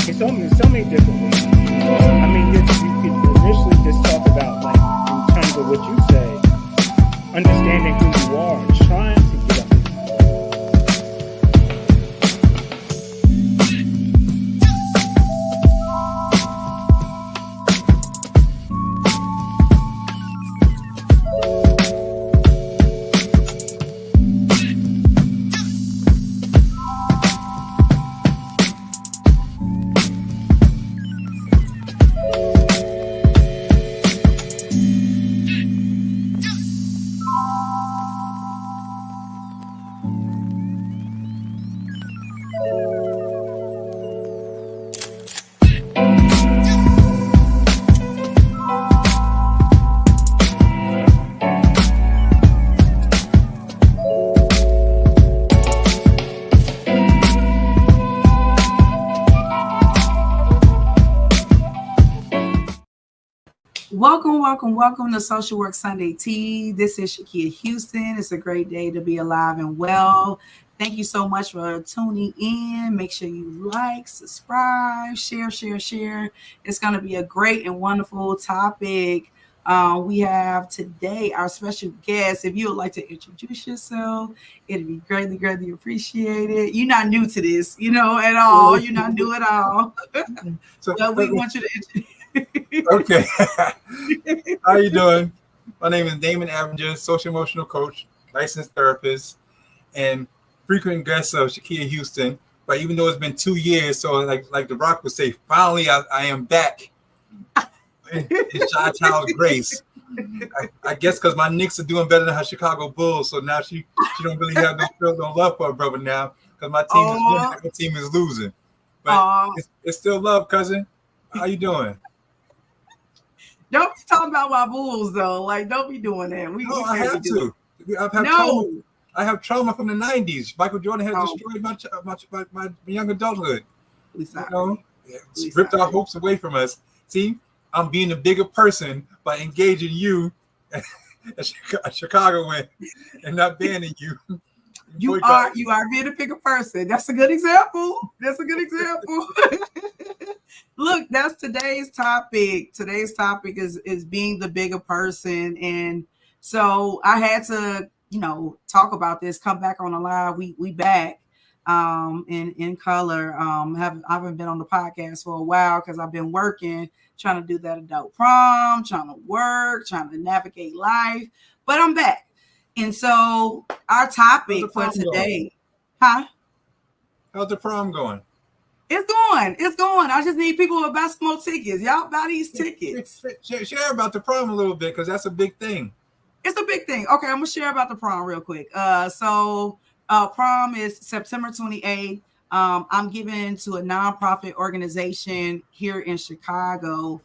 in so many different ways. I mean, you could initially just talk about, like, in terms of what you say, understanding who you are and trying to get up. Welcome to Social Work Sunday Tea. This is Shakia Houston. It's a great day to be alive and well. Thank you so much for tuning in. Make sure you like, subscribe, share. It's going to be a great and wonderful topic. We have today our special guest. If you would like to introduce yourself, it'd be greatly appreciated. You're not new to this, at all. You're not new at all. But we want you to introduce. Okay. How you doing? My name is Damon, Avinger, social emotional coach, licensed therapist, and frequent guest of Shakia Houston. But even though it's been 2 years, so like The Rock would say, finally I am back. It's Chi-Child's grace. I guess because my Knicks are doing better than her Chicago Bulls, so now she don't really have no love for her brother now because my team is winning, my team is losing. But it's still love, cousin. How you doing? Don't be talking about my Bulls though. Like, don't be doing that. I have to. Trauma. I have trauma from the 90s. Michael Jordan has destroyed my young adulthood. Ripped our hopes away from us. See, I'm being a bigger person by engaging you at Chicago and not banning you. You are being a bigger person. That's a good example. Look, that's today's topic. Today's topic is being the bigger person. And so I had to, talk about this, come back on the live. We back in color. I haven't been on the podcast for a while because I've been working, trying to do that adult prom, trying to work, trying to navigate life. But I'm back. And so our topic for today, How's the prom going? It's going. I just need people to buy some more tickets. Y'all buy these tickets. Share about the prom a little bit because that's a big thing. It's a big thing. Okay, I'm gonna share about the prom real quick. So prom is September 28th. I'm giving to a nonprofit organization here in Chicago.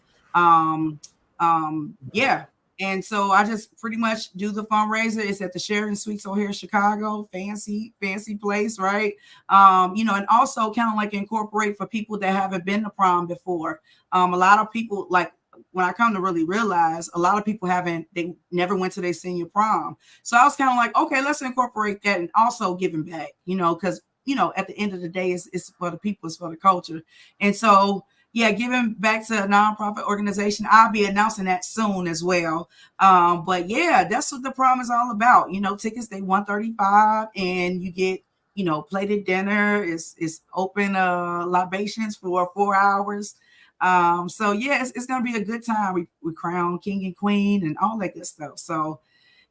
And so I just pretty much do the fundraiser. It's at the Sheraton Suites over here in Chicago. Fancy place, right? And also kind of like incorporate for people that haven't been to prom before. A lot of people, like when I come to really realize, a lot of people they never went to their senior prom. So I was kind of like, okay, let's incorporate that and also giving back, because, at the end of the day, it's for the people, it's for the culture. And so, giving back to a nonprofit organization. I'll be announcing that soon as well. But that's what the prom is all about. Tickets, they $135 and you get, plated dinner. It's open libations for 4 hours. It's going to be a good time. We crown king and queen and all that good stuff. So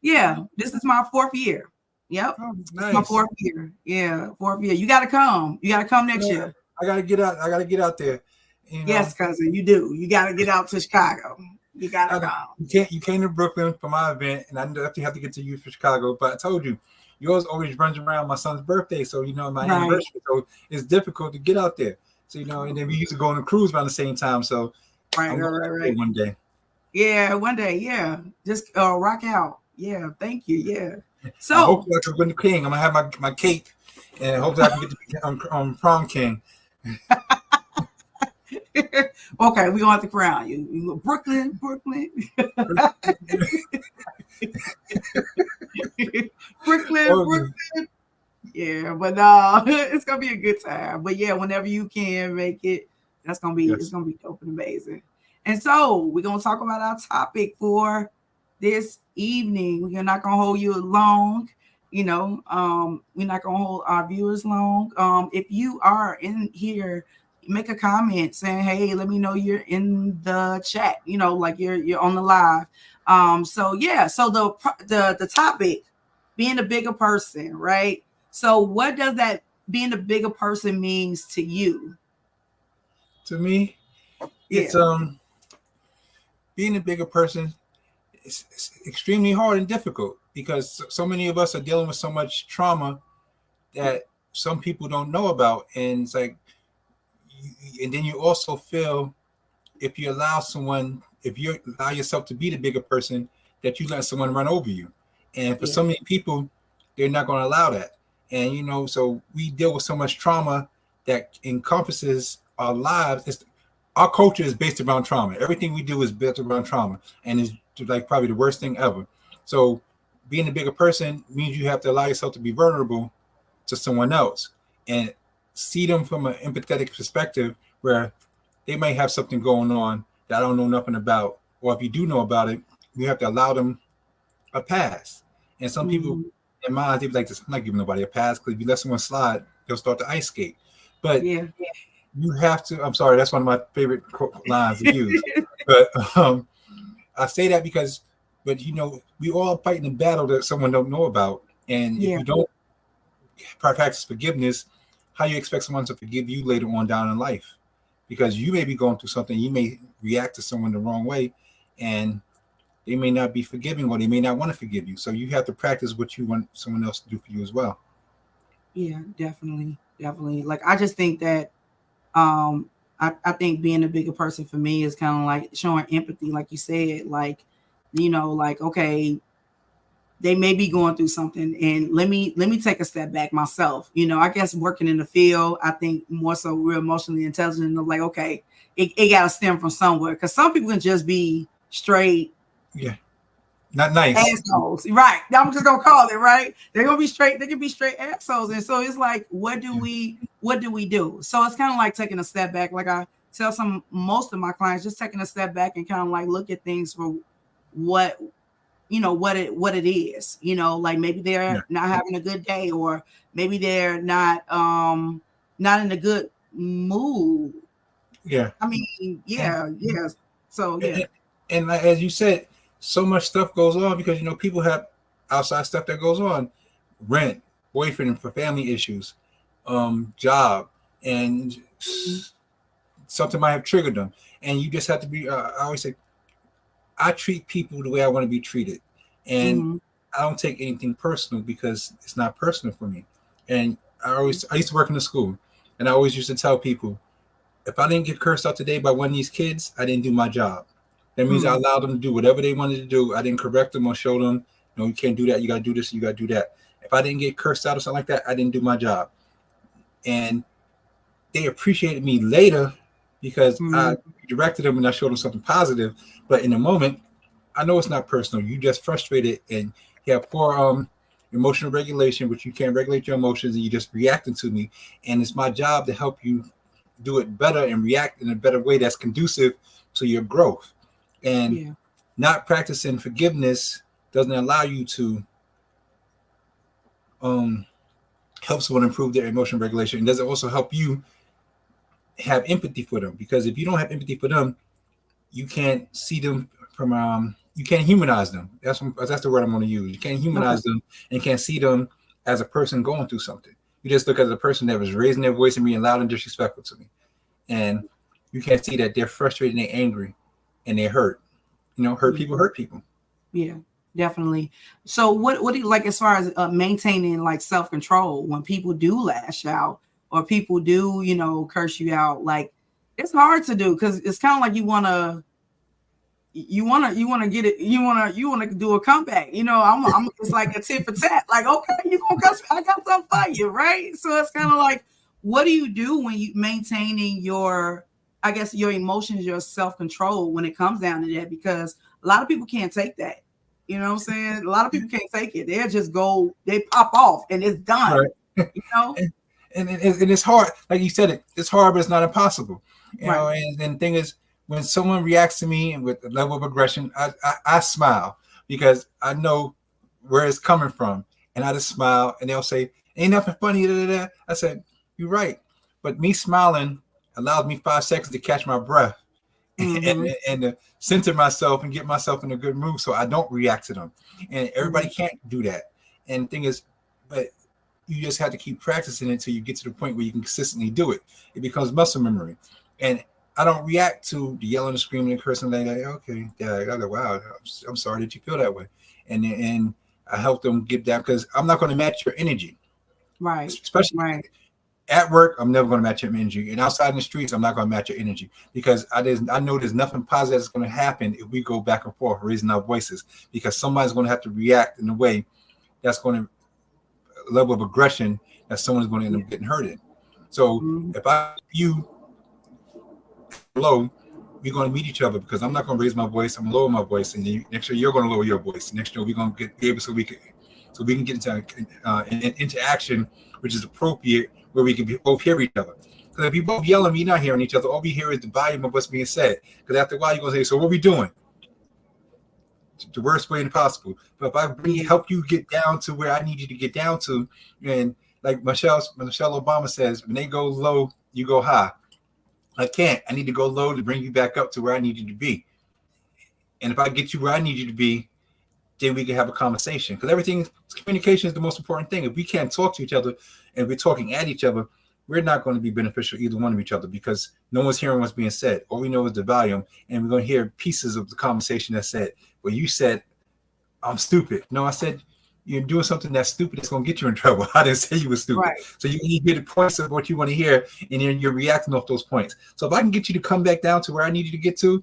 this is my 4th year. Yep. Oh, nice. My 4th year. Yeah. 4th year. You got to come. You got to come next year. I got to get out. I got to get out there. Yes, cousin, you do. You got to get out to Chicago. You got to go. You came to Brooklyn for my event, and I definitely have to get to you for Chicago. But I told you, yours always runs around my son's birthday, so my anniversary. So it's difficult to get out there. So and then we used to go on a cruise around the same time. So right. One day. Yeah, one day. Yeah, just rock out. Yeah, thank you. Yeah. So hopefully I can win the king. I'm gonna have my cape, and hopefully I can get to be prom king. Okay, we're gonna have to crown you. Brooklyn. Brooklyn. Yeah, but it's gonna be a good time. But whenever you can make it, That's gonna be it's gonna be dope and amazing. And so we're gonna talk about our topic for this evening. We're not gonna hold you long, we're not gonna hold our viewers long. If you are in here, make a comment saying, hey, let me know you're in the chat, like you're on the live. So the topic, being a bigger person, right? So what does that being a bigger person means to you? To me, it's being a bigger person is extremely hard and difficult because so many of us are dealing with so much trauma that some people don't know about, and it's like, and then you also feel if you allow yourself to be the bigger person, that you let someone run over you, and for so many people, they're not going to allow that, and so we deal with so much trauma that encompasses our lives. Our culture is based around trauma. Everything we do is built around trauma, and it's like probably the worst thing ever. So being a bigger person means you have to allow yourself to be vulnerable to someone else and see them from an empathetic perspective where they might have something going on that I don't know nothing about. Or if you do know about it, you have to allow them a pass. And some people in my life, they be like, I'm not giving nobody a pass, because if you let someone slide, they'll start to ice skate. But you have to, I'm sorry, that's one of my favorite lines to use. But I say that because, we all fighting a battle that someone don't know about. And if you don't practice forgiveness, how you expect someone to forgive you later on down in life? Because you may be going through something, you may react to someone the wrong way, and they may not be forgiving, or they may not want to forgive you. So you have to practice what you want someone else to do for you as well. Yeah, definitely. Like, I just think that I think being a bigger person for me is kind of like showing empathy, like you said, like, okay, they may be going through something, and let me take a step back myself. I guess working in the field, I think more so we're emotionally intelligent of like, okay, it got to stem from somewhere, because some people can just be straight. Yeah. Not nice. Assholes. Right. I'm just gonna call it, right. They're gonna be straight, they can be straight assholes. And so it's like, what do we do? So it's kind of like taking a step back. Like I tell most of my clients, just taking a step back and kind of like look at things for what it is. Like maybe they're not having a good day, or maybe they're not in a good mood. Yeah. I mean, yes. So and as you said, so much stuff goes on because people have outside stuff that goes on, rent, boyfriend for family issues, job, and something might have triggered them, and you just have to be. I always say, I treat people the way I want to be treated, and I don't take anything personal because it's not personal for me. And I used to work in the school, and I always used to tell people, if I didn't get cursed out today by one of these kids, I didn't do my job. That means I allowed them to do whatever they wanted to do. I didn't correct them or show them, you can't do that. You got to do this. You got to do that. If I didn't get cursed out or something like that, I didn't do my job. And they appreciated me later because I directed them and I showed them something positive. But in the moment, I know it's not personal. You just frustrated and you have poor emotional regulation, which you can't regulate your emotions, and you just reacting to me. And it's my job to help you do it better and react in a better way that's conducive to your growth. And not practicing forgiveness doesn't allow you to help someone improve their emotional regulation. It doesn't also help you have empathy for them, because if you don't have empathy for them, you can't see them from you can't humanize them. That's the word I'm going to use. You can't humanize them and can't see them as a person going through something. You just look at a person that was raising their voice and being loud and disrespectful to me, and you can't see that they're frustrated and they're angry and they're hurt. Hurt people hurt people. Yeah, definitely. So what do you like as far as maintaining like self-control when people do lash out or people do, curse you out? Like, it's hard to do because it's kind of like you want to get it. You want to do a comeback. I'm just like a tit for tat. Like, okay, you gonna cuss me? I got something for you, right? So it's kind of like, what do you do when you maintaining your emotions, your self-control when it comes down to that? Because a lot of people can't take that. You know what I'm saying? A lot of people can't take it. They pop off and it's done. Right. and it's hard. Like you said, it's hard, but it's not impossible. You know, Right. and the thing is, when someone reacts to me with a level of aggression, I smile because I know where it's coming from, and I just smile, and they'll say, "Ain't nothing funny." Da, da, da. I said, "You're right," but me smiling allows me 5 seconds to catch my breath and to center myself and get myself in a good mood, so I don't react to them. And everybody can't do that. And the thing is, but you just have to keep practicing it until you get to the point where you can consistently do it. It becomes muscle memory. And I don't react to the yelling and screaming and cursing like, okay, yeah, wow, I'm sorry that you feel that way. And I help them get down because I'm not going to match your energy. Right. Especially at work, I'm never going to match your energy. And outside in the streets, I'm not going to match your energy because I know there's nothing positive that's going to happen if we go back and forth raising our voices, because somebody's going to have to react in a way that's going to level of aggression that someone's going to end up getting hurt in. So if you low, we're going to meet each other because I'm not going to raise my voice. I'm going to lower my voice, and then next year you're going to lower your voice. Next year we're going to be able so we can get into action, which is appropriate, where we can both hear each other. Because if you both yelling, we're not hearing each other. All we hear is the volume of what's being said. Because after a while, you're going to say, "So what are we doing?" The worst way possible. But if I help you get down to where I need you to get down to, and like Michelle Obama says, when they go low, you go high. I can't. I need to go low to bring you back up to where I need you to be. And if I get you where I need you to be, then we can have a conversation. Because communication is the most important thing. If we can't talk to each other and we're talking at each other, we're not going to be beneficial either one of each other, because no one's hearing what's being said. All we know is the volume, and we're going to hear pieces of the conversation that said, well, you said, I'm stupid. No, I said, you're doing something that's stupid that's going to get you in trouble. I didn't say you were stupid. Right. So you hear the points of what you want to hear, and you're reacting off those points. So if I can get you to come back down to where I need you to get to,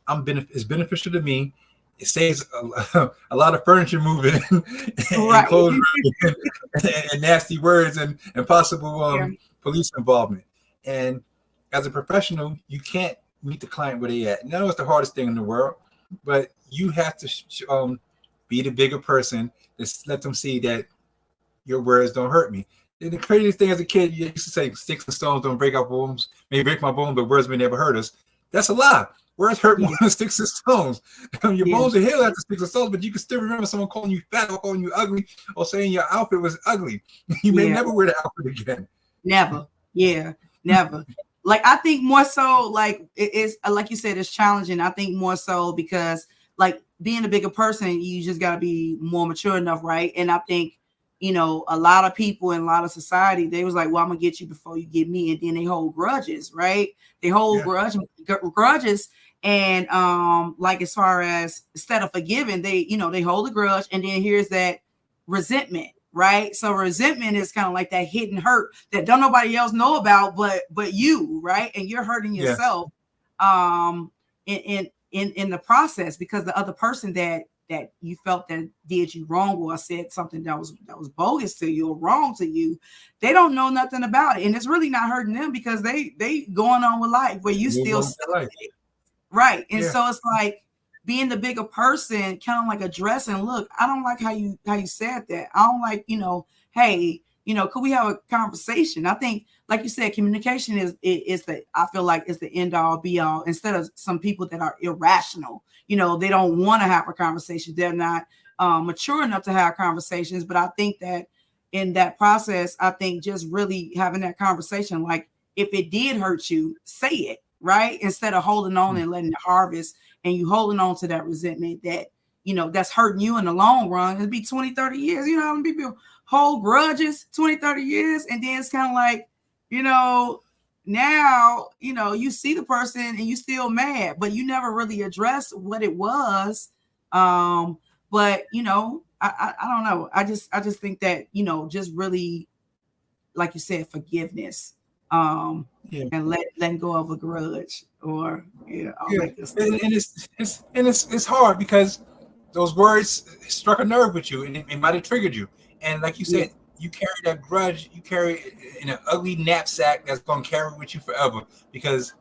it's beneficial to me. It saves a lot of furniture moving and clothes and nasty words and possible police involvement. And as a professional, you can't meet the client where they at. And I know it's the hardest thing in the world, but you have to be the bigger person. Just let them see that your words don't hurt me. And the craziest thing as a kid, you used to say, "Sticks and stones don't break our bones. May break my bones, but words may never hurt us." That's a lie. Words hurt more than sticks and stones. Your bones are healed after sticks and stones, but you can still remember someone calling you fat or calling you ugly or saying your outfit was ugly. You may never wear the outfit again. Never. Yeah, never. Like, I think more so, like, it's like you said, it's challenging. I think more so because, like, being a bigger person, you just got to be more mature enough, right? And I think, you know, a lot of people in a lot of society, they was like, well, I'm going to get you before you get me. And then they hold grudges, right? They hold grudges. And like, as far as instead of forgiving, they hold a grudge, and then here's that resentment, right? So resentment is kind of like that hidden hurt that don't nobody else know about but you, right? And you're hurting yourself in the process, because the other person that you felt that did you wrong or said something that was bogus to you or wrong to you, they don't know nothing about it, and it's really not hurting them because they going on with life where you still right. And so it's like being the bigger person, kind of like addressing, look, I don't like how you said that. I don't like, hey, could we have a conversation? I think, like you said, communication I feel like it's the end all be all, instead of some people that are irrational. They don't want to have a conversation. They're not mature enough to have conversations. But I think that in that process, I think just really having that conversation, like, if it did hurt you, say it, right? Instead of holding on and letting it harvest, and you holding on to that resentment that, that's hurting you in the long run. It'll be 20, 30 years. People hold grudges 20, 30 years. And then it's kind of like, now, you see the person and you still mad, but you never really addressed what it was. But, I don't know. I just think that, just really, like you said, forgiveness, and letting go of a grudge, or like this. And it's hard because those words struck a nerve with you, and it might have triggered you. And like you said, you carry that grudge, you carry it in an ugly knapsack that's going to carry with you forever, because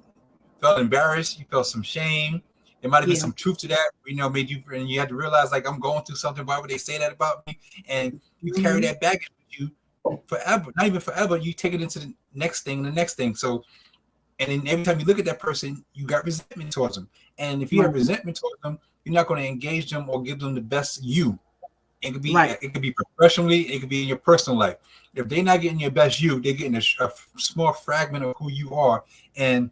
you felt embarrassed, you felt some shame. There might have been some truth to that, made you, and you had to realize, like, I'm going through something. Why would they say that about me? And you carry that baggage with you forever, not even forever, you take it into the next thing and the next thing. So, and then every time you look at that person, you got resentment towards them. And if you have resentment towards them, you're not going to engage them or give them the best you. It could be professionally, it could be in your personal life. If they're not getting your best you, they're getting a small fragment of who you are, and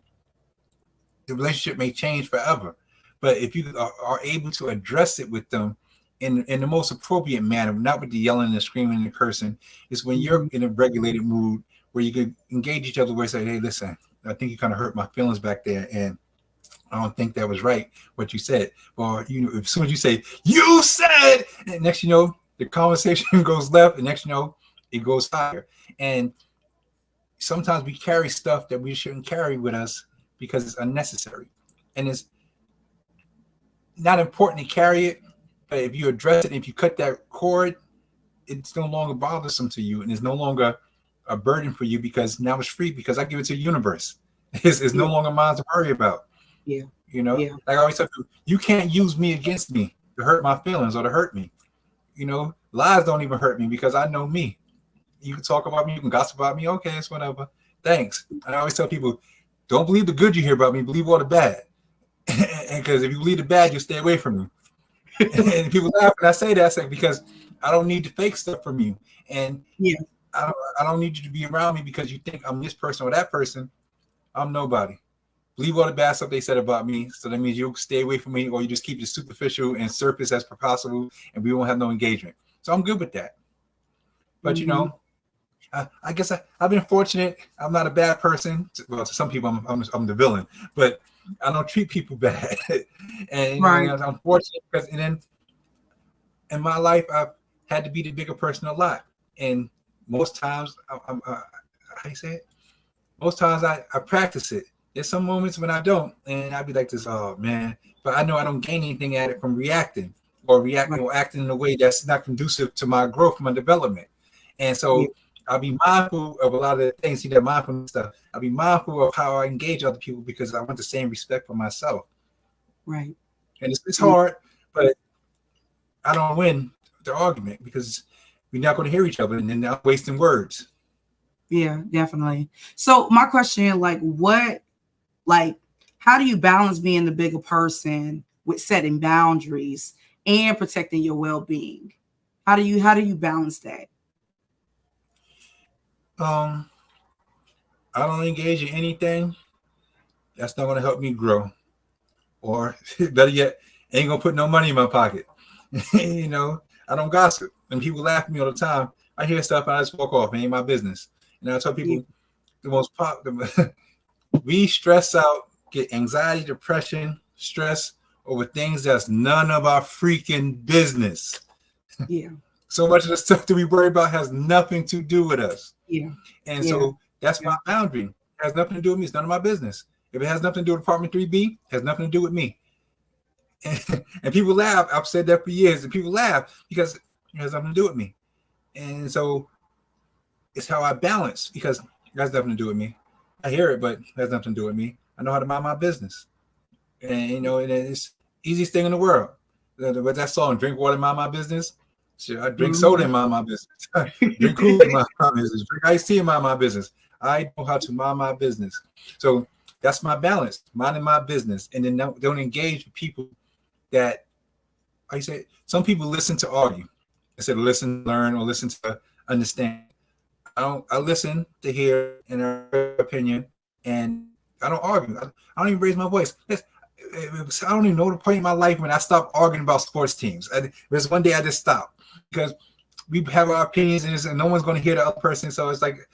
the relationship may change forever. But if you are able to address it with them in the most appropriate manner, not with the yelling and screaming and cursing, is when you're in a regulated mood where you can engage each other where you say, hey, listen, I think you kind of hurt my feelings back there, and I don't think that was right what you said. Or as soon as you say you said, and next you know the conversation goes left, and next you know it goes higher. And sometimes we carry stuff that we shouldn't carry with us because it's unnecessary, and it's not important to carry it. But if you address it, if you cut that cord, it's no longer bothersome to you, and it's no longer a burden for you because now it's free because I give it to the universe. It's no longer mine to worry about. Yeah. Like I always tell people, you can't use me against me to hurt my feelings or to hurt me. Lies don't even hurt me because I know me. You can talk about me, you can gossip about me. Okay, it's whatever. Thanks. And I always tell people, don't believe the good you hear about me, believe all the bad. And because if you believe the bad, you'll stay away from me. And people laugh when I say that. I say, because I don't need the fake stuff from you. And I don't need you to be around me because you think I'm this person or that person. I'm nobody. Believe all the bad stuff they said about me. So that means you'll stay away from me, or you just keep it superficial and surface as possible, and we won't have no engagement. So I'm good with that. But I guess I've been fortunate. I'm not a bad person. Well, to some people, I'm the villain, but I don't treat people bad. And I'm fortunate because, and then in my life, I've had to be the bigger person a lot. And most times, how you say it? Most times I practice it. There's some moments when I don't, and I'd be like this, oh man. But I know I don't gain anything at it from reacting or acting in a way that's not conducive to my growth, my development. And so I'll be mindful of a lot of the things, see that mindfulness stuff. I'll be mindful of how I engage other people because I want the same respect for myself. Right. And it's hard, but I don't win the argument because we're not going to hear each other and then I'm wasting words. Yeah, definitely. So my question, how do you balance being the bigger person with setting boundaries and protecting your well-being? How do you balance that? I don't engage in anything that's not going to help me grow, or better yet, ain't gonna put no money in my pocket. I don't gossip, and people laugh at me all the time. I hear stuff and I just walk off. It ain't my business. And I tell people we stress out, get anxiety, depression, stress over things that's none of our freaking business. Yeah. So much of the stuff that we worry about has nothing to do with us. Yeah. And so that's my boundary. It has nothing to do with me. It's none of my business. If it has nothing to do with Apartment 3B, it has nothing to do with me. And people laugh. I've said that for years, and people laugh because it has nothing to do with me. And so it's how I balance because it has nothing to do with me. I hear it, but it has nothing to do with me. I know how to mind my business. And and it's the easiest thing in the world. But that song, drink water, mind my business. Shit, I drink soda and mind my business. Drink cool and mind my business. Drink iced tea and mind my business. I know how to mind my business. So that's my balance, minding my business. And then don't engage with people that, like I said, some people listen to argue instead of listen, learn, or listen to understand. I listen to hear an opinion, and I don't argue. I don't even raise my voice. I don't even know the point in my life when I stopped arguing about sports teams. There's one day I just stopped because we have our opinions and no one's going to hear the other person. So it's like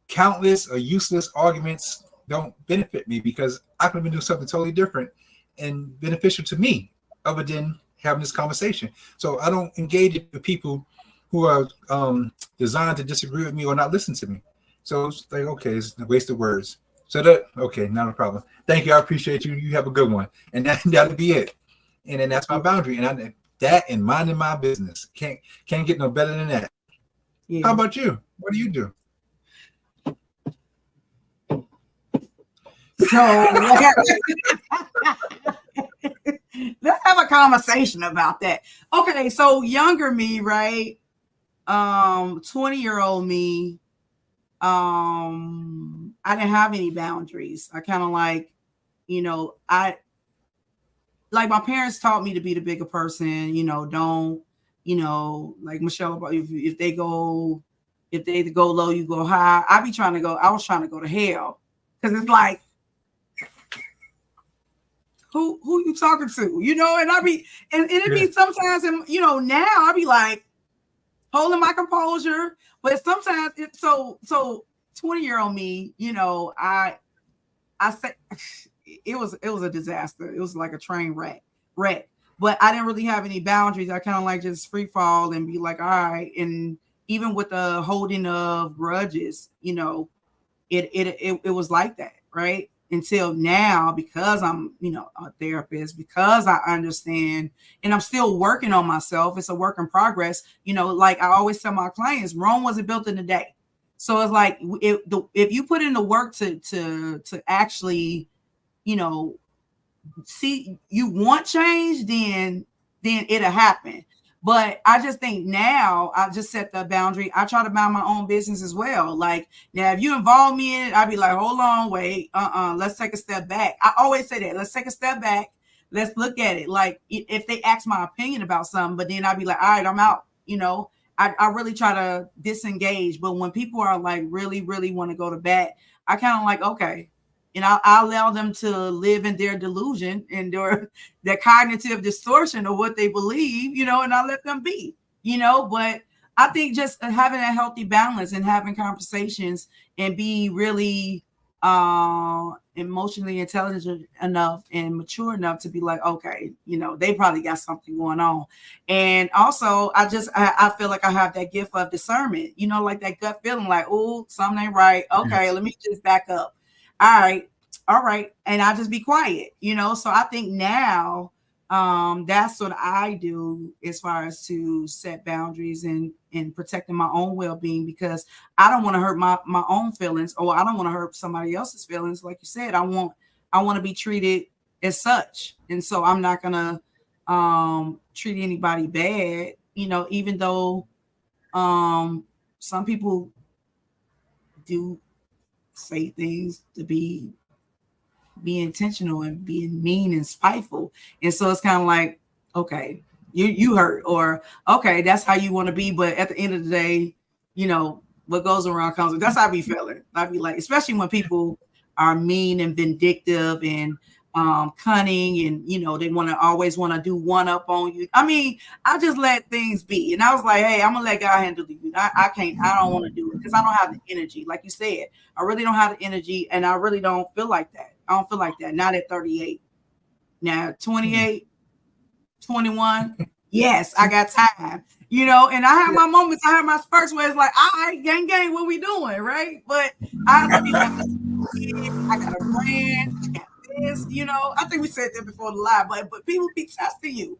countless or useless arguments don't benefit me because I could have been doing something totally different and beneficial to me other than having this conversation. So I don't engage with people who are designed to disagree with me or not listen to me. So it's like, okay, it's a waste of words. So okay, not a problem. Thank you. I appreciate you. You have a good one. And that'll be it. And then that's my boundary. And that and minding my business. Can't get no better than that. Yeah. How about you? What do you do? So let's have a conversation about that. Okay, so younger me, right? 20-year-old me, I didn't have any boundaries. I kind of like, I like my parents taught me to be the bigger person, don't, like Michelle, if they go low, you go high. I was trying to go to hell. Because it's like, who you talking to? And it'd be sometimes, and now I be like holding my composure, but sometimes it's so 20-year-old me, I said it was a disaster. It was like a train wreck. But I didn't really have any boundaries. I kind of like just free fall and be like, all right. And even with the holding of grudges, it was like that, right? Until now, because I'm, a therapist, because I understand, and I'm still working on myself. It's a work in progress. Like I always tell my clients, Rome wasn't built in a day. So it's like if you put in the work to actually, see you want change, then it'll happen. But I just think now I just set the boundary. I try to mind my own business as well. Like now, if you involve me in it, I'd be like, hold on, wait, let's take a step back. I always say that. Let's take a step back. Let's look at it. Like if they ask my opinion about something, but then I'd be like, all right, I'm out. I really try to disengage. But when people are like really, really want to go to bat, I kind of like, okay. And I'll allow them to live in their delusion and their cognitive distortion of what they believe, and I let them be, but I think just having a healthy balance and having conversations and be really emotionally intelligent enough and mature enough to be like, okay, they probably got something going on. And also I feel like I have that gift of discernment, like that gut feeling like, oh, something ain't right. Okay, let me just back up. All right. And I just be quiet, So I think now that's what I do as far as to set boundaries and protecting my own well-being, because I don't want to hurt my own feelings, or I don't want to hurt somebody else's feelings. Like you said, I want to be treated as such. And so I'm not going to treat anybody bad, even though some people do say things to be intentional and being mean and spiteful. And so it's kind of like, okay, you hurt, or okay, that's how you want to be. But at the end of the day, what goes around comes. That's how I be feeling. I be like, especially when people are mean and vindictive and cunning, and they always want to do one up on you. I mean, I just let things be, and I was like, hey, I'm gonna let God handle you. I don't want to do it because I don't have the energy. Like you said, I really don't have the energy, and I really don't feel like that. I don't feel like that. Not at 38. Now 28, 21. Yes, I got time. And I have my moments. I have my spurts where it's like, all right, gang, what we doing, right? But I have to be like, I got a brand. I got this. I think we said that before the live, but people be testing you.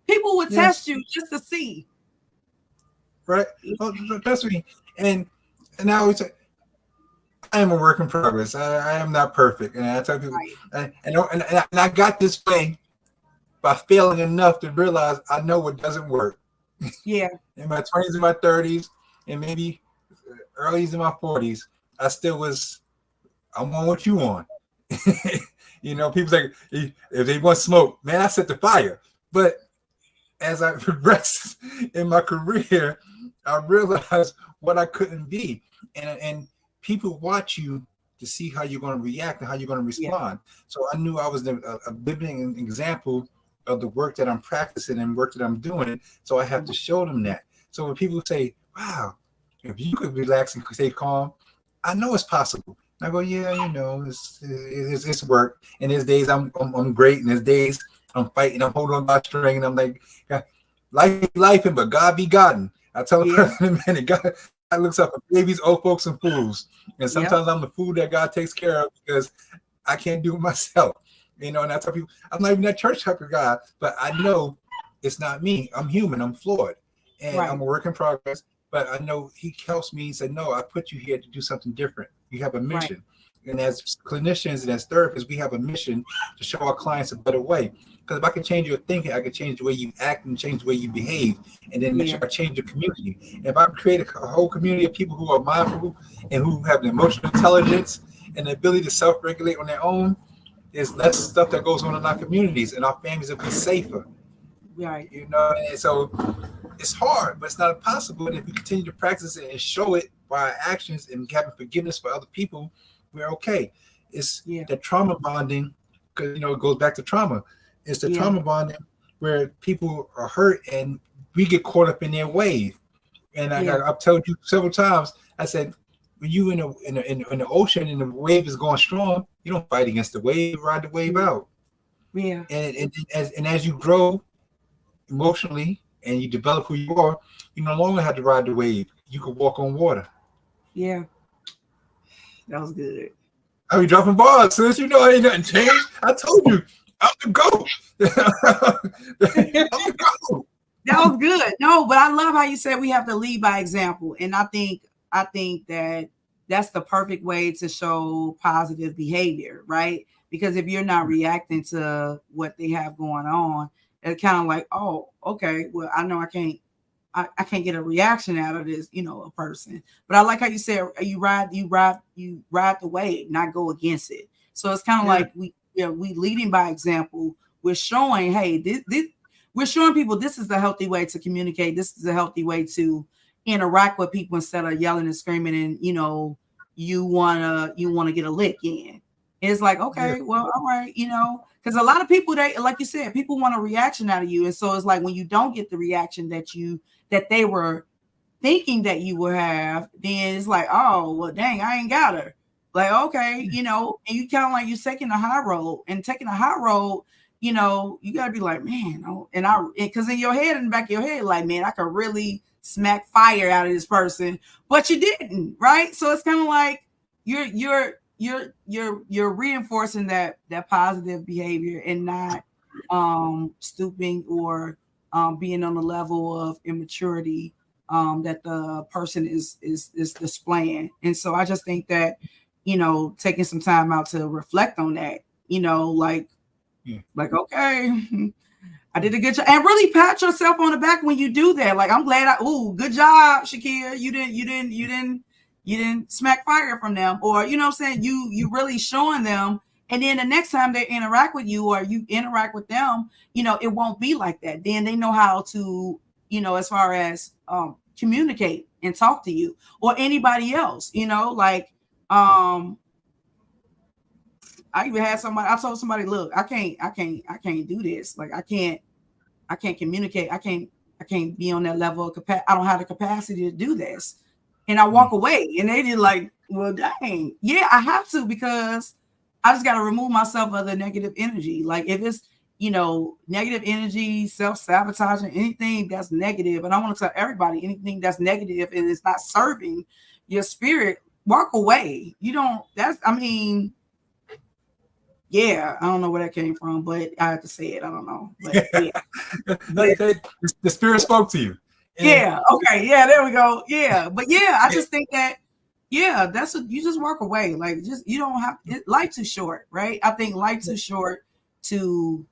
People would test you just to see. Right. Oh, trust me. And I always say, I am a work in progress. I am not perfect, and I tell people, right. and I got this way by failing enough to realize I know what doesn't work. Yeah. In my 20s and my 30s, and maybe earlys in my 40s, I still was. I want what you want. People say if they want smoke, man, I set the fire. But as I progressed in my career, I realized what I couldn't be, and people watch you to see how you're going to react and how you're going to respond. Yeah. So I knew I was a living example of the work that I'm practicing and work that I'm doing. So I have to show them that. So when people say, wow, if you could relax and stay calm, I know it's possible. And I go, yeah, it's work. And there's days I'm great, and there's days I'm fighting, I'm holding on by a string, and I'm like, life, but God be gotten. I tell the person in a minute, God looks up for babies, old folks, and fools. And sometimes I'm the fool that God takes care of because I can't do it myself. And I tell people, I'm not even that church type of guy, but I know it's not me. I'm human. I'm flawed. And I'm a work in progress. But I know he helps me and said, no, I put you here to do something different. You have a mission. And as clinicians and as therapists, we have a mission to show our clients a better way. Because if I can change your thinking, I can change the way you act and change the way you behave, and then make sure I change the community. If I create a whole community of people who are mindful and who have the emotional intelligence and the ability to self-regulate on their own, there's less stuff that goes on in our communities, and our families will be safer. Right. You know, and so it's hard, but it's not impossible. And if we continue to practice it and show it by our actions and having forgiveness for other people, we're okay. It's the trauma bonding, because it goes back to trauma. It's the trauma bonding where people are hurt and we get caught up in their wave. And I've told you several times, I said, when you in the ocean and the wave is going strong, you don't fight against the wave, you ride the wave out. Yeah. And as you grow emotionally and you develop who you are, you no longer have to ride the wave. You can walk on water. Yeah. That was good. I be dropping bars, sis. Ain't nothing changed. I told you, I'm the GOAT. That was good. No, but I love how you said we have to lead by example. And I think that that's the perfect way to show positive behavior, right? Because if you're not reacting to what they have going on, it's kind of like, oh, okay, well, I know I can't get a reaction out of this, a person. But I like how you said you ride the wave, not go against it. So it's kind of like we leading by example. We're showing, hey, we're showing people this is the healthy way to communicate. This is a healthy way to interact with people instead of yelling and screaming and you wanna get a lick in. And it's like, okay, well, all right, because a lot of people, they, like you said, people want a reaction out of you. And so it's like when you don't get the reaction that they were thinking that you would have, then it's like, oh, well, dang, I ain't got her. Like, okay, and you kind of like you're taking a high road, and taking a high road, you gotta be like, man, because in your head, in the back of your head, like, man, I could really smack fire out of this person, but you didn't, right? So it's kind of like you're reinforcing that positive behavior and not stooping or being on the level of immaturity that the person is displaying. And so I just think that taking some time out to reflect on that, like, okay, I did a good job, and really pat yourself on the back when you do that. Like, I'm glad good job, Shakia. You didn't smack fire from them, or what I'm saying, you really showing them. And then the next time they interact with you or you interact with them, it won't be like that. Then they know how to, as far as communicate and talk to you or anybody else, I even had I told somebody, look, I can't do this. Like, I can't communicate. I can't be on that level of capacity. I don't have the capacity to do this. And I walk away, and they did like, well, dang, yeah, I have to, because I just got to remove myself of the negative energy. Like, if it's, negative energy, self-sabotaging, anything that's negative, and I want to tell everybody, anything that's negative and it's not serving your spirit, walk away. Yeah, I don't know where that came from, but I have to say it. I don't know. But yeah. The spirit spoke to you. Yeah. Okay. Yeah, there we go. Yeah. But yeah, I just think that, that's what you just walk away. Like, you don't have life too short, right? I think life too short to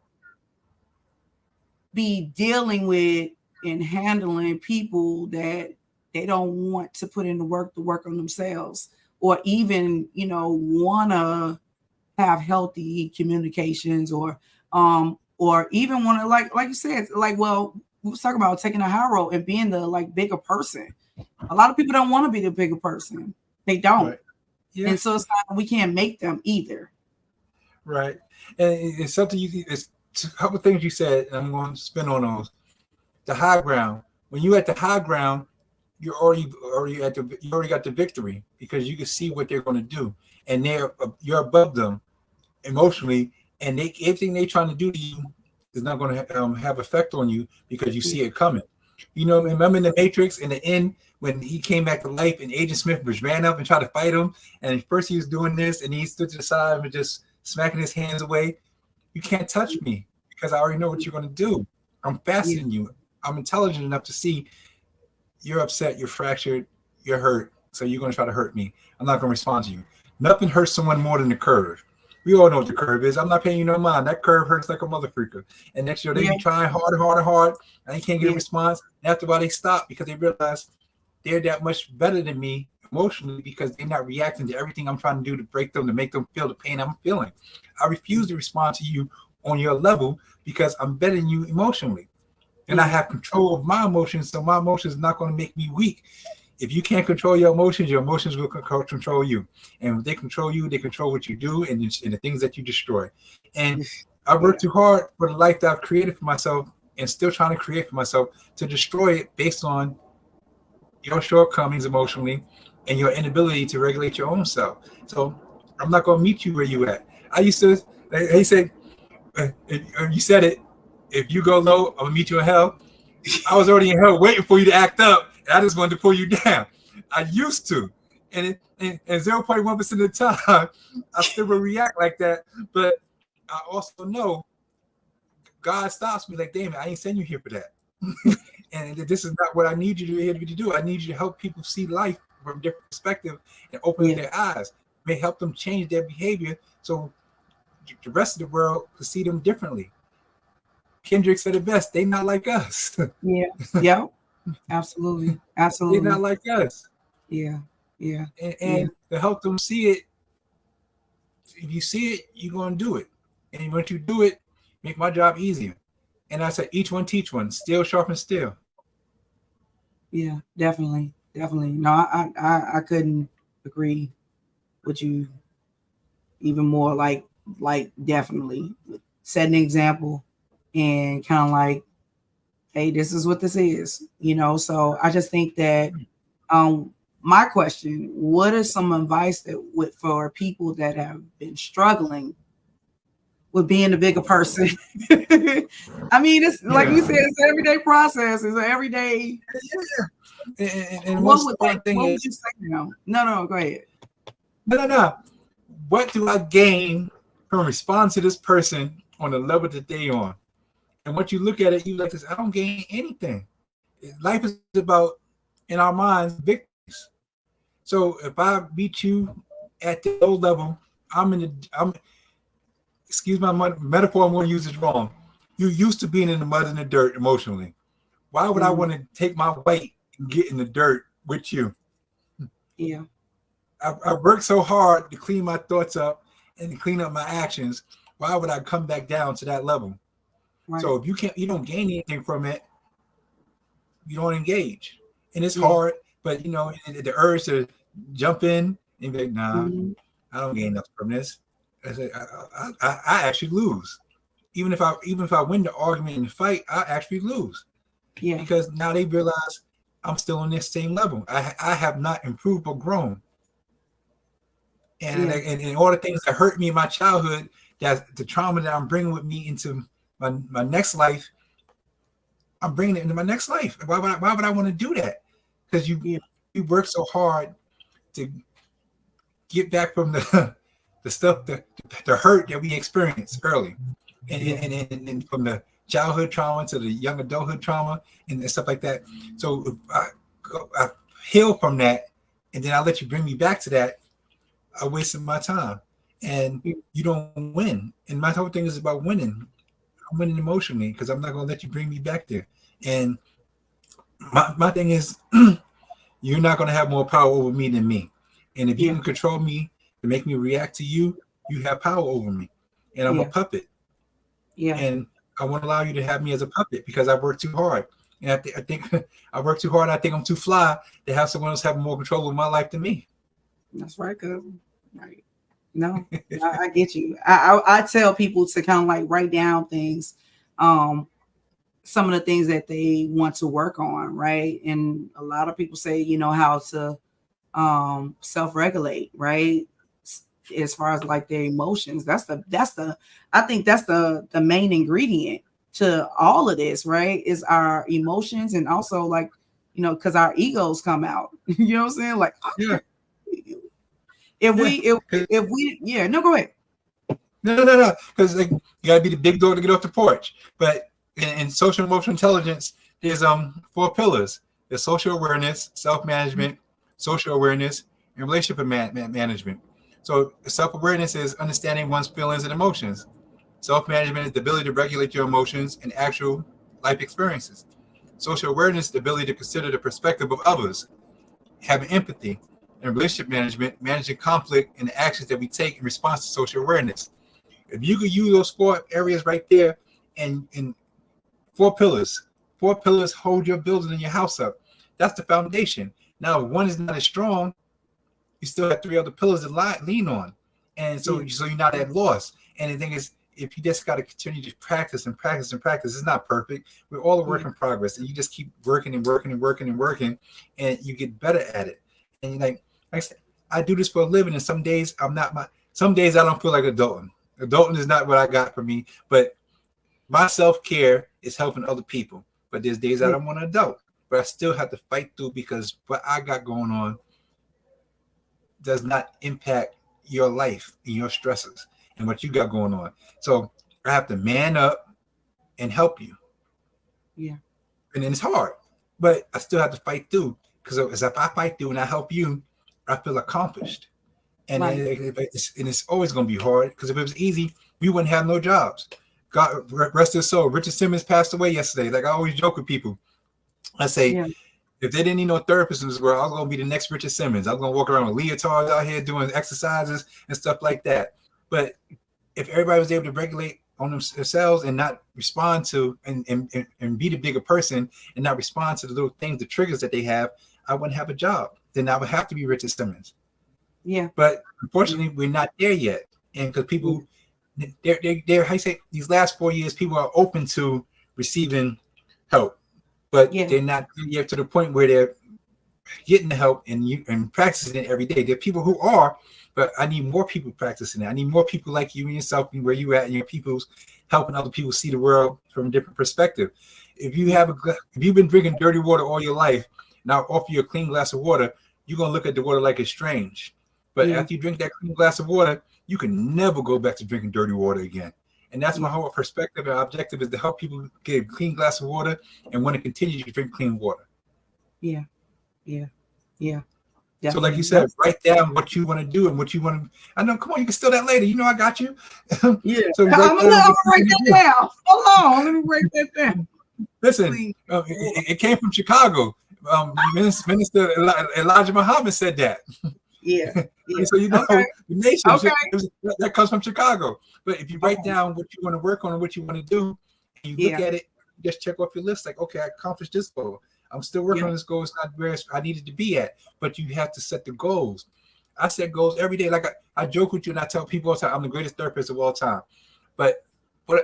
be dealing with and handling people that they don't want to put in the work to work on themselves, or even, want to have healthy communications, or even want to, like you said, like, well, we was talking about taking a high road and being the bigger person. A lot of people don't want to be the bigger person. They don't. Right. Yeah. And so it's not, we can't make them either. Right. And it's something it's a couple of things you said, and I'm going to spin on those. The high ground. When you're at the high ground, you already got the victory, because you can see what they're going to do, and you're above them emotionally, and everything they're trying to do to you is not going to have effect on you, because you see it coming. Remember in the Matrix, in the end, when he came back to life and Agent Smith ran up and tried to fight him, and at first he was doing this, and he stood to the side and just smacking his hands away. You can't touch me, because I already know what you're going to do. I'm faster than you. I'm intelligent enough to see you're upset, you're fractured, you're hurt, so you're going to try to hurt me. I'm not going to respond to you. Nothing hurts someone more than the curve. We all know what the curve is. I'm not paying you no mind. That curve hurts like a mother freaker. And next year they be trying hard, and they can't get a response. And after a while they stop because they realize they're that much better than me emotionally because they're not reacting to everything I'm trying to do to break them, to make them feel the pain I'm feeling. I refuse to respond to you on your level because I'm better than you emotionally. And I have control of my emotions, so my emotions are not going to make me weak. If you can't control your emotions will control you. And if they control you, they control what you do and the things that you destroy. And I worked too hard for the life that I've created for myself and still trying to create for myself to destroy it based on your shortcomings emotionally and your inability to regulate your own self. So I'm not going to meet you where you at. I used to, he said, you said it, if you go low, I'm going to meet you in hell. I was already in hell waiting for you to act up. I just wanted to pull you down. I used to. And 0.1% of the time, I still will react like that. But I also know God stops me like, Damon, I ain't send you here for that. And this is not what I need you to do. I need you to help people see life from a different perspective and open their eyes. May help them change their behavior so the rest of the world can see them differently. Kendrick said it best. They not like us. Yeah. Absolutely. They're not like us. Yeah. And to help them see it, if you see it, you're going to do it. And once you do it, make my job easier. And I said, each one teach one. Steel sharpens steel. Yeah, definitely. No, I couldn't agree with you even more. Like definitely set an example and kind of like, hey, this is what this is, So I just think that my question, what is some advice that for people that have been struggling with being a bigger person? I mean, it's like we said, it's an everyday process. It's an everyday. And what would you say now? No, go ahead. No. What do I gain from responding to this person on the level that they on? And once you look at it, you like this, I don't gain anything. Life is about, in our minds, victories. So if I beat you at the low level, excuse my metaphor, I'm going to use it wrong. You're used to being in the mud and the dirt emotionally. Why would I want to take my weight and get in the dirt with you? Yeah. I worked so hard to clean my thoughts up and to clean up my actions. Why would I come back down to that level? Right. So if you don't gain anything from it, you don't engage. And it's hard, but the urge to jump in and be like, nah, I don't gain enough from this. I actually lose. Even if I win the argument and the fight, I actually lose. Yeah. Because now they realize I'm still on this same level. I have not improved or grown. And all the things that hurt me in my childhood, that the trauma that I'm bringing with me into my next life, I'm bringing it into my next life. Why would I want to do that? Because you work so hard to get back from the stuff, the hurt that we experienced early, and from the childhood trauma to the young adulthood trauma and stuff like that. So if I heal from that, and then I let you bring me back to that, I wasted my time, and you don't win. And my whole thing is about winning. I'm winning emotionally because I'm not going to let you bring me back there. And my thing is, you're not going to have more power over me than me. And if you can control me to make me react to you, you have power over me. And I'm a puppet. Yeah. And I won't allow you to have me as a puppet because I work too hard. And I think I work too hard. I think I'm too fly to have someone else have more control over my life than me. That's right, cousin. Right. No, I get you. I tell people to kind of like write down things, some of the things that they want to work on, right? And a lot of people say, how to self-regulate, right? As far as like their emotions, I think that's the main ingredient to all of this, right? Is our emotions, and also like, because our egos come out. You know what I'm saying? Like, yeah. If we, no, go ahead. No, because like, you gotta be the big dog to get off the porch. But in social emotional intelligence, there's 4 pillars: there's social awareness, self-management, social awareness, and relationship management. So self-awareness is understanding one's feelings and emotions. Self-management is the ability to regulate your emotions and actual life experiences. Social awareness is the ability to consider the perspective of others, having empathy. And relationship management, managing conflict and the actions that we take in response to social awareness. If you could use those 4 areas right there and 4 pillars hold your building and your house up. That's the foundation. Now, if one is not as strong, you still have 3 other pillars to lean on. And so you're not at loss. And the thing is, if you just got to continue to practice and practice and practice, it's not perfect. We're all a work in progress. And you just keep working and working and working and working, and you get better at it. And like I said, I do this for a living, and some days some days I don't feel like adulting. Adulting is not what I got for me, but my self-care is helping other people. But there's days I don't want to adult, but I still have to fight through because what I got going on does not impact your life and your stresses and what you got going on. So I have to man up and help you. Yeah. And then it's hard, but I still have to fight through, because if I fight through and I help you, I feel accomplished. And it's always going to be hard, because if it was easy, we wouldn't have no jobs. God rest his soul. Richard Simmons passed away yesterday. Like I always joke with people. I say, if they didn't need no therapist in this world, I was going to be the next Richard Simmons. I was going to walk around with leotards out here doing exercises and stuff like that. But if everybody was able to regulate on themselves and not respond to and be the bigger person and not respond to the little things, the triggers that they have, I wouldn't have a job. Then I would have to be Richard Simmons. Yeah. But unfortunately, we're not there yet. And because people, they're how you say, these last 4 years, people are open to receiving help, but they're not yet to the point where they're getting the help and practicing it every day. There are people who are, but I need more people practicing it. I need more people like you and yourself and where you at and your people's helping other people see the world from a different perspective. If you've been drinking dirty water all your life, now offer you a clean glass of water, you're gonna look at the water like it's strange. But after you drink that clean glass of water, you can never go back to drinking dirty water again. And that's my whole perspective and objective, is to help people get a clean glass of water and want to continue to drink clean water. Yeah. So like you said, write down what you want to do and what you want to. I know, come on, you can steal that later. You know I got you. Yeah. So I'm gonna write that down. Hold on, let me write that down. Listen, it came from Chicago. Minister Elijah Muhammad said that. Yeah. So you know the nation that comes from Chicago. But if you write down what you want to work on and what you want to do, and you look at it, just check off your list. Like, okay, I accomplished this goal. I'm still working on this goal. It's not where I needed to be at. But you have to set the goals. I set goals every day. Like I joke with you and I tell people all the time, I'm the greatest therapist of all time. But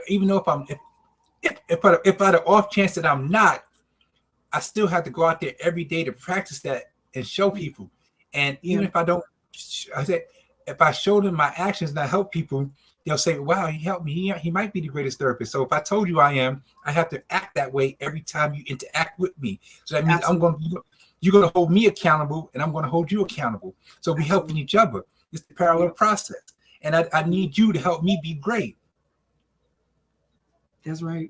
even though if by the off chance that I'm not, I still have to go out there every day to practice that and show people. And even if I don't, I said, if I show them my actions and I help people, they'll say, wow, he helped me. He might be the greatest therapist. So if I told you I am, I have to act that way every time you interact with me. So that means you're going to hold me accountable and I'm going to hold you accountable. So we're helping each other. It's the parallel process. And I need you to help me be great. That's right.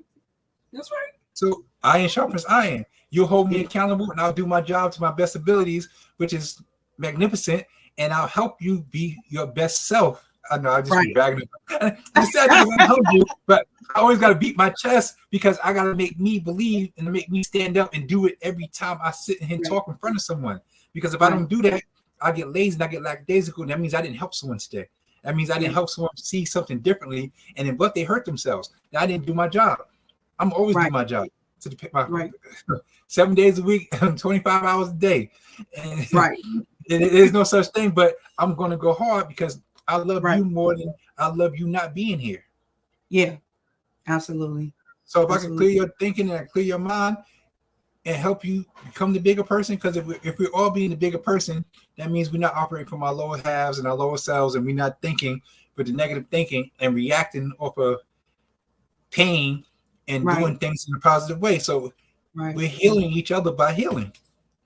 So iron sharpens iron. You'll hold me accountable and I'll do my job to my best abilities, which is magnificent, and I'll help you be your best self. I know I just be bragging. I said I didn't help you, but I always got to beat my chest because I got to make me believe and make me stand up and do it every time I sit here and talk in front of someone. Because if I don't do that, I get lazy and I get lackadaisical. And that means I didn't help someone today. That means I didn't help someone see something differently, and then they hurt themselves. I didn't do my job. I'm always doing my job. 7 days a week, 25 hours a day. And there's no such thing, but I'm going to go hard because I love you more than I love you not being here. Yeah, absolutely. So if I can clear your thinking and clear your mind and help you become the bigger person, because if we're all being the bigger person, that means we're not operating from our lower halves and our lower selves, and we're not thinking with the negative thinking and reacting off of pain and doing things in a positive way. So we're healing each other by healing.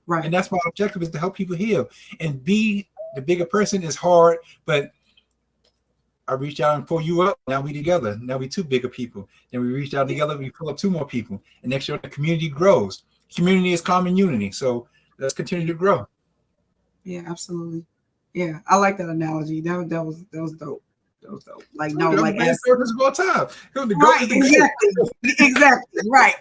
Right. And that's my objective, is to help people heal. And be the bigger person is hard, but I reach out and pull you up. Now we together. Now we two bigger people. Then we reach out together, we pull up two more people. And next year the community grows. Community is common unity. So let's continue to grow. Yeah, absolutely. Yeah, I like that analogy. That was dope. That was dope. Like no, I'm like the best therapist of all time. The GOAT right, is the exactly, right.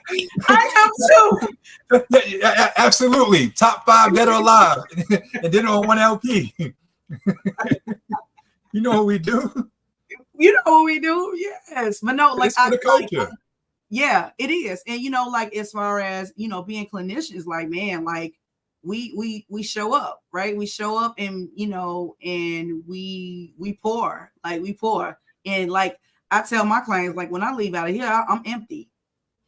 I am too. GOAT. Yeah, absolutely. Top 5 dead or alive. And then on one LP. You know what we do? You know what we do? Yes, but no, like It's for the culture. yeah, it is. And like as far as being clinicians, like man, like we show up, right? We show up and and we pour, and like I tell my clients, like when I leave out of here, I'm empty.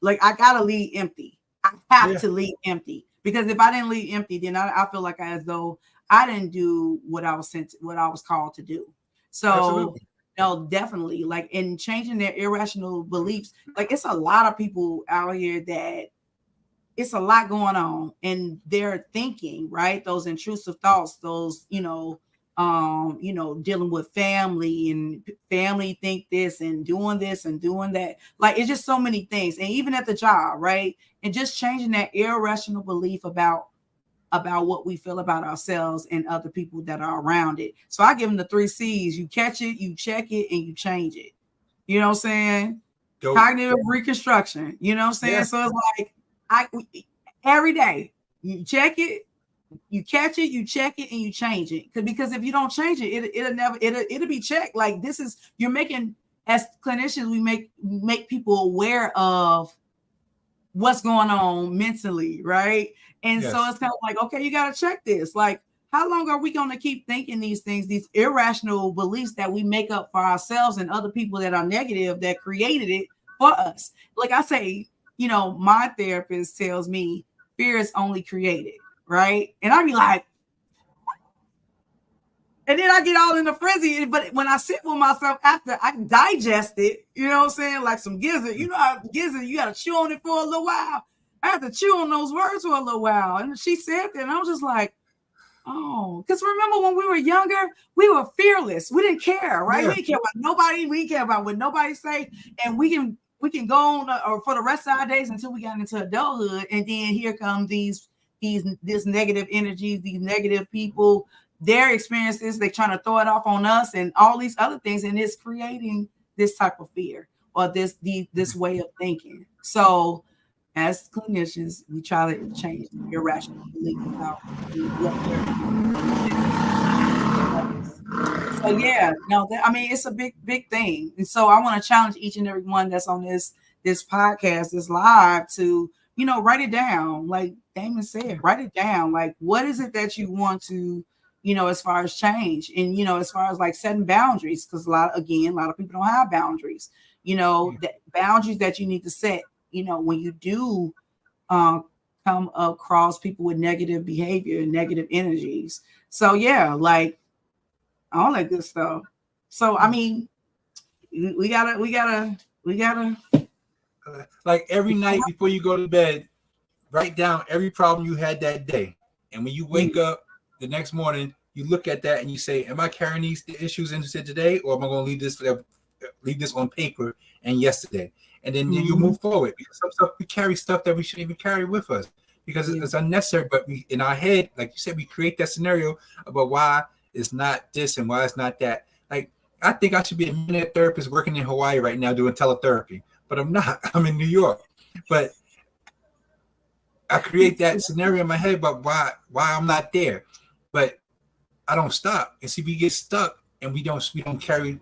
Like I gotta leave empty. I have to leave empty, because if I didn't leave empty, then I feel like as though I didn't do what I was called to do. So Absolutely. no, definitely, like in changing their irrational beliefs. Like it's a lot of people out here that it's a lot going on, and they're thinking, right? Those intrusive thoughts, those, dealing with family, and family think this and doing that. Like it's just so many things. And even at the job, right? And just changing that irrational belief about what we feel about ourselves and other people that are around it. So I give them the 3 C's. You catch it, you check it, and you change it. You know what I'm saying? Dope. Cognitive reconstruction. You know what I'm saying? Yeah. So it's like every day you check it, you catch it, you check it, and you change it. Because if you don't change it, it'll be checked. Like you're making, as clinicians, we make people aware of what's going on mentally, right? And so it's kind of like, okay, you got to check this. Like, how long are we going to keep thinking these things, these irrational beliefs that we make up for ourselves and other people that are negative, that created it for us? Like I say, my therapist tells me fear is only created, right? And I be like, and then I get all in a frenzy. But when I sit with myself after I digest it, you know what I'm saying? Like some gizzard, how gizzard, you got to chew on it for a little while. I had to chew on those words for a little while. And she said that, and I was just like, oh, because remember when we were younger, we were fearless. We didn't care, right? We didn't care about nobody. We didn't care about what nobody say. And we can go on or for the rest of our days until we got into adulthood. And then here come this negative energies, these negative people, their experiences, they trying to throw it off on us and all these other things. And it's creating this type of fear or this way of thinking. So as clinicians, we try to change the irrational belief about what they're. So yeah, no, it's a big thing. And so I want to challenge each and every one that's on this podcast, this live, to write it down. Like Damon said, write it down. Like, what is it that you want to, as far as change, and as far as like setting boundaries, because a lot of people don't have boundaries. That boundaries that you need to set. When you do come across people with negative behavior and negative energies. So yeah, like all that good stuff. So I mean, we gotta like every night before you go to bed, write down every problem you had that day. And when you wake up the next morning, you look at that and you say, am I carrying these issues into today, or am I going to leave this on paper and yesterday? And then you move forward, because some stuff we carry stuff that we shouldn't even carry with us because it's unnecessary. But we, in our head, like you said, we create that scenario about why it's not this and why it's not that. Like, I think I should be a minute therapist working in Hawaii right now doing teletherapy, but I'm not. I'm in New York. But I create that scenario in my head about why I'm not there. But I don't stop. And see, we get stuck and we don't carry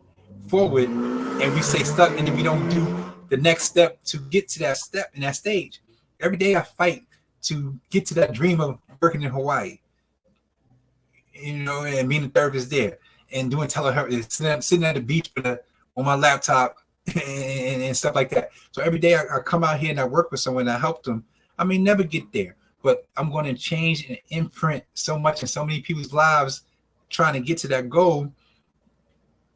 forward, and we stay stuck, and then we don't do the next step to get to that step in that stage. Every day I fight to get to that dream of working in Hawaii, and being a therapist there and doing telehealth, sitting at the beach on my laptop and stuff like that. So every day I come out here and I work with someone, I help them. I may never get there, but I'm going to change and imprint so much in so many people's lives trying to get to that goal.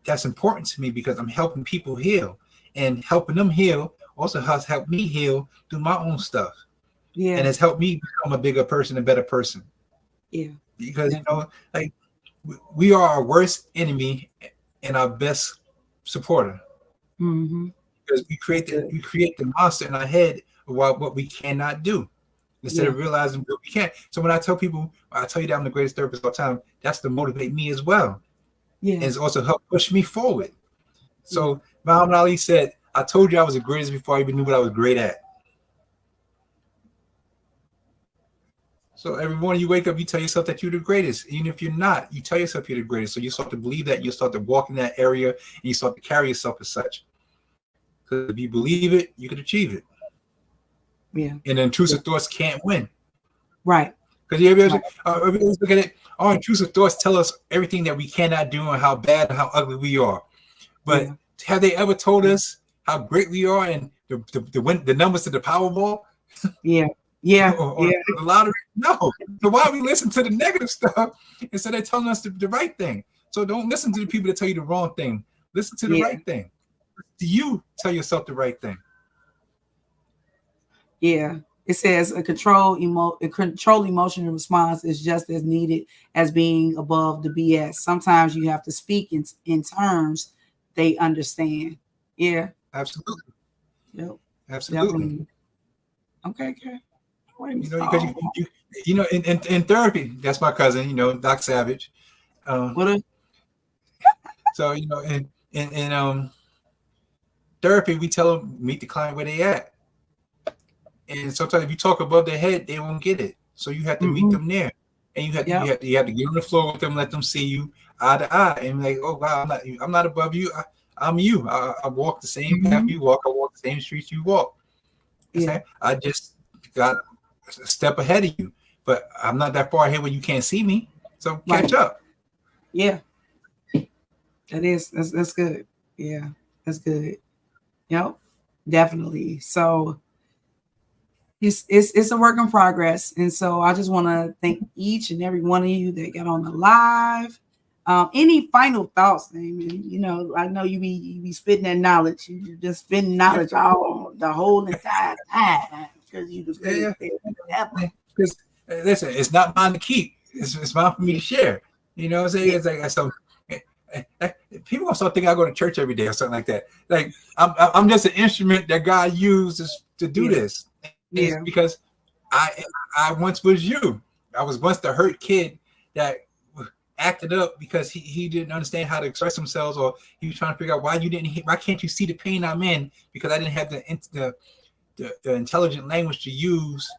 That's important to me because I'm helping people heal, and helping them heal also has helped me heal through my own stuff. Yeah. And it's helped me become a bigger person, a better person. Yeah. Because, like we are our worst enemy and our best supporter. Mm-hmm. Because we create the monster in our head of what we cannot do. instead of realizing that we can't. So when I tell people, I tell you that I'm the greatest therapist of all time, that's to motivate me as well. Yeah. And it's also help push me forward. So Muhammad Ali said, I told you I was the greatest before I even knew what I was great at. So every morning you wake up, you tell yourself that you're the greatest. Even if you're not, you tell yourself you're the greatest. So you start to believe that, you start to walk in that area, and you start to carry yourself as such. Because if you believe it, you can achieve it. Yeah. And intrusive thoughts can't win. Right. Because everybody's look at it, our intrusive thoughts tell us everything that we cannot do and how bad and how ugly we are. But have they ever told us how great we are and the numbers to the Powerball? Yeah. Yeah. or the lottery? No. So why we listen to the negative stuff instead of telling us the right thing? So don't listen to the people that tell you the wrong thing. Listen to the right thing. Do you tell yourself the right thing? Yeah. It says a controlled emotional response is just as needed as being above the BS. Sometimes you have to speak in terms they understand. Yeah. Absolutely. Yep. Absolutely. Definitely. Okay. You know, because you know, in therapy, that's my cousin, Doc Savage. So, in therapy, we tell them meet the client where they at. And sometimes if you talk above their head, they won't get it. So you have to meet them there. And you have to get on the floor with them, let them see you eye to eye, and like, oh wow, I'm not above you. I'm you. I walk the same path you walk. I walk the same streets you walk. I just got a step ahead of you, but I'm not that far ahead where you can't see me. So catch up. Yeah, that's good. Yeah, that's good. Yep, definitely. So it's a work in progress, and so I just want to thank each and every one of you that got on the live. Any final thoughts, Damon? I know you be spitting that knowledge. You just spitting knowledge all the whole entire time because you just because listen, it's not mine to keep. It's mine for me to share. You know what I'm saying? It's like so. People gonna start thinking I go to church every day or something like that. Like I'm just an instrument that God uses to do this. It's because I once was you. I was once the hurt kid that acted up because he didn't understand how to express himself, or he was trying to figure out why can't you see the pain I'm in, because I didn't have the intelligent language to use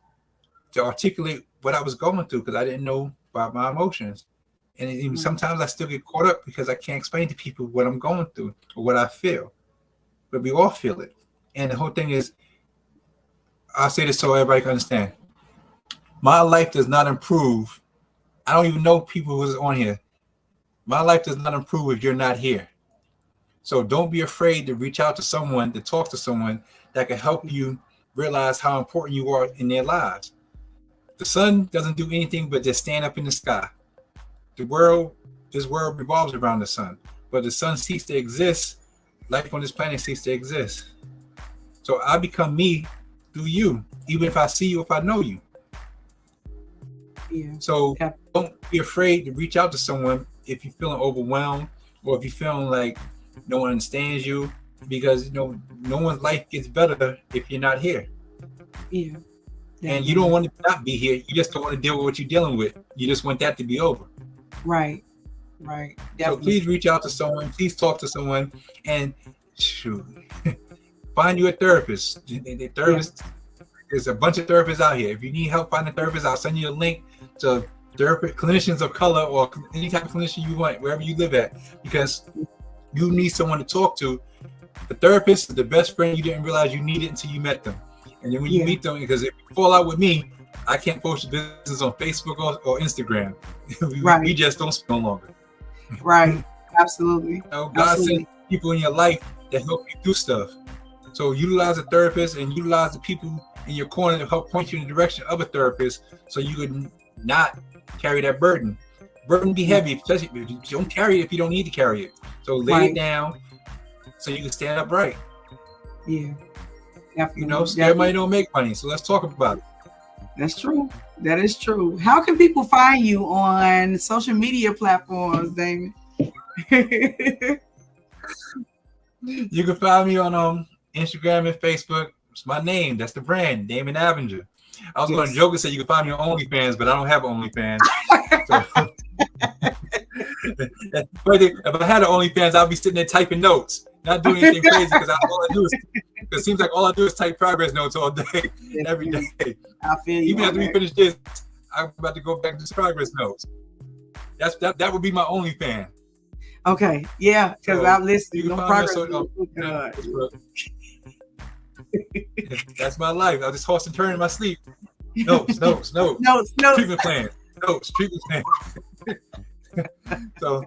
to articulate what I was going through, because I didn't know about my emotions. And even sometimes I still get caught up because I can't explain to people what I'm going through or what I feel. But we all feel it. And the whole thing is, I'll say this so everybody can understand. My life does not improve. I don't even know people who's on here. My life does not improve if you're not here. So don't be afraid to reach out to someone, to talk to someone that can help you realize how important you are in their lives. The sun doesn't do anything but just stand up in the sky. This world revolves around the sun. But the sun ceases to exist, life on this planet ceases to exist. So I become me through you, even if I see you, if I know you. Yeah. So don't be afraid to reach out to someone if you're feeling overwhelmed, or if you're feeling like no one understands you, because no one's life gets better if you're not here. Yeah. And you don't want to not be here. You just don't want to deal with what you're dealing with. You just want that to be over. Right. Definitely. So please reach out to someone. Please talk to someone, and find you a therapist. The therapist. There's a bunch of therapists out here. If you need help finding a therapist, I'll send you a link to clinicians of color, or any type of clinician you want, wherever you live at, because you need someone to talk to. The therapist is the best friend you didn't realize you needed until you met them. And then when you meet them, because if you fall out with me, I can't post your business on Facebook or Instagram. We just don't speak no longer. Right. Absolutely. God sends people in your life that help you do stuff. So utilize a therapist and utilize the people in your corner to help point you in the direction of a therapist, so you could not carry that burden. Burden be heavy, especially if you don't carry it if you don't need to carry it. So lay it down so you can stand upright. Yeah. Definitely. Scared money don't make money. So let's talk about it. That's true. That is true. How can people find you on social media platforms, Damon? You can find me on Instagram and Facebook. It's my name. That's the brand, Damon Avinger. I was going to joke and say you can find me on OnlyFans, but I don't have OnlyFans. But if I had an OnlyFans, I'd be sitting there typing notes, not doing anything crazy because it seems like all I do is type progress notes all day, every day. I feel you. Even after we finish this, I'm about to go back to progress notes. That would be my OnlyFans. Okay, yeah, because So, I'm listening. you can No find progress. That's my life. I just toss and turn in my sleep. Notes. Treatment plan. Treatment plan. So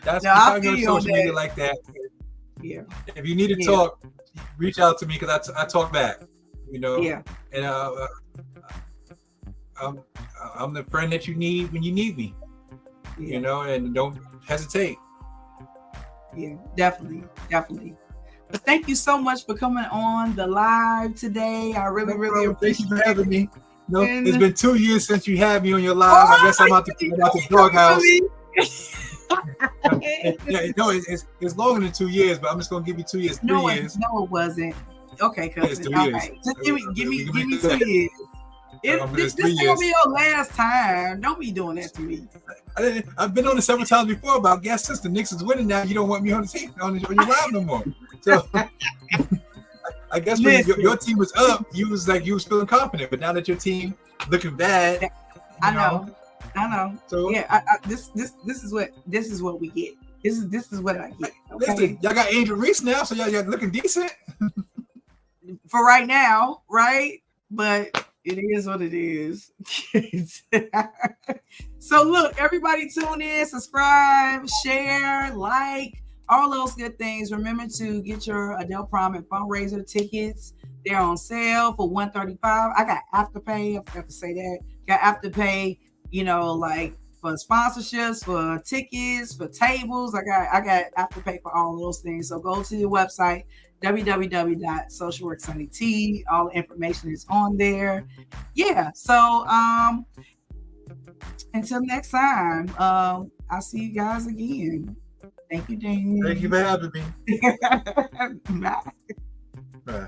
that's why I'm on social media like that. Yeah. If you need to talk, reach out to me because I talk back. Yeah. And I'm the friend that you need when you need me. Yeah. And don't hesitate. Yeah, definitely. But thank you so much for coming on the live today. I really appreciate Thank you for having me. And it's been 2 years since you had me on your live. I guess I'm out the doghouse. It's longer than 2 years, but I'm just gonna give you 2 years. 3 years. No, it wasn't. Okay, cousin. All right. Just give me 2 years. This ain't gonna be your last time. Don't be doing that to me. I've been on it several times before, but I guess since the Knicks is winning now, you don't want me on the team on your live no more. So I guess when your team was up, you was feeling confident, but now that your team looking bad, I know. So yeah, this is what we get. This is what I get. Okay? Listen, y'all got Angel Reese now, so y'all looking decent for right now, right? But it is what it is. So look, everybody tune in, subscribe, share, like, all those good things. Remember to get your adult prom and fundraiser tickets. They're on sale for $135. I got Afterpay. I forgot to say that. Got Afterpay, like for sponsorships, for tickets, for tables. I got Afterpay for all those things. So go to your website, www.socialworksunnyt. All the information is on there. Yeah. So until next time, I'll see you guys again. Thank you, Damon. Thank you for having me. Bye. Bye.